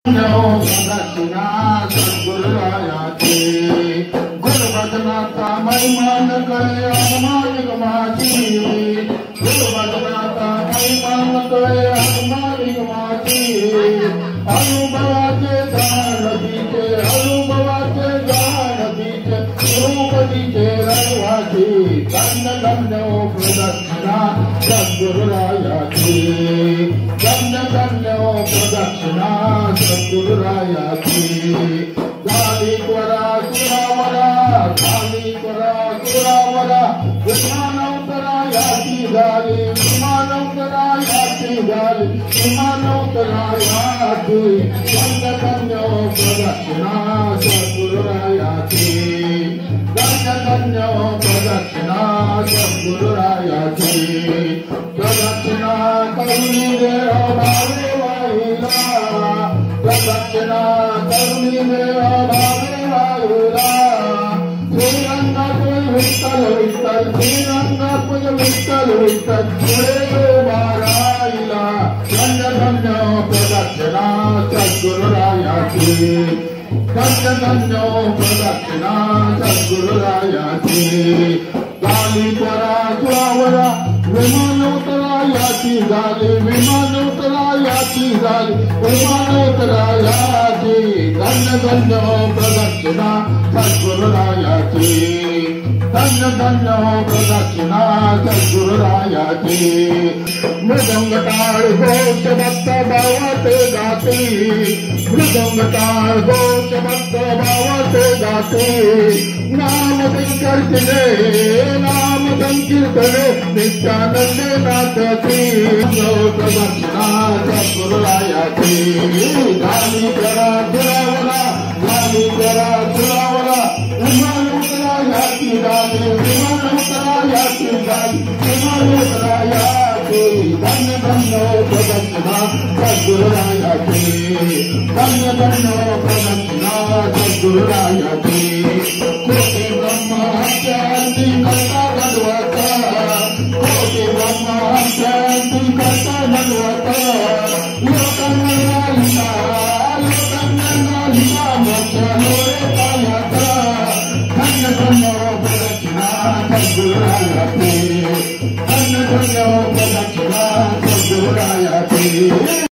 दक्षिणा सद्गुरुरायाची गुरुबदनाचा महिमान कळे अनुमानिक माझी गुरुबदनाचा महिमान कळे अनुमानिक माझी अनुभवाचे जाणतीचे अनुभवाचे जाणतीचे रूपतीचे रहिवासी धन्य धन्य प्रदक्षिणा सद्गुरुरायाची धन्य धन्य प्रदक्षिणा सद्गुरुरायाची झाली त्वरा सुरावरा झाली त्वरा सुरावरा विमानोत्तरायाची झाली विमानोत्तरायाची झाली विमानोत्तरायाची धन्य धन्य प्रदक्षिणा सद्गुरुरायाची धन्य धन्य प्रदक्षिणा सद्गुरुरायाची प्रदक्षिणा करुणी देव भावे वाहिला प्रदक्षिणा करुणी देव भावे वाहिला श्रीरंगापुर विठ्ठल विठ्ठल श्रीरंगापुर विठ्ठल विठ्ठल पुढे बाराईला धन्य धन्य प्रदक्षिणा सद्गुरुरायाची धन्य धन्य प्रदक्षिणा सद्गुरुरायाची झाली त्वरा सुरावरा विमानोत्तरायाची झाली विमानोत्तरायाची झाली विमानोत्तरायाची धन्य धन्य प्रदक्षिणा सद्गुरुरायाची धन्य धन्य प्रदक्षिणा सद्गुरुरायाची मृदंग टाळ घोष भक्त भावाचे गाती मृदंग टाळ घोष भक्त भावाचे गाती नाम संकीर्तने नाम संकीर्तने नित्यानंदे नाथाची प्रदक्षिणा सद्गुरुरायाची झाली करा सुरावरा झाली करा सुरावरा विमानोत्तरायाची झाली विमानोत्तरायाची झाली विमानोत्तरायाची धन्य धन्य प्रदक्षिणा सद्गुरुरायाची धन्य धन्य प्रदक्षिणा सद्गुरुरायाची कोटी ब्रह्मांती करता भगवता कोटी ब्रह्मांती करता भगवता लोकांना लिहा मोक्ष पायाचा धन्य धन्य प्रदक्षिणा सद्गुरुरायाची धन्य धन्य प्रदक्षिणा सद्गुरुरायाची।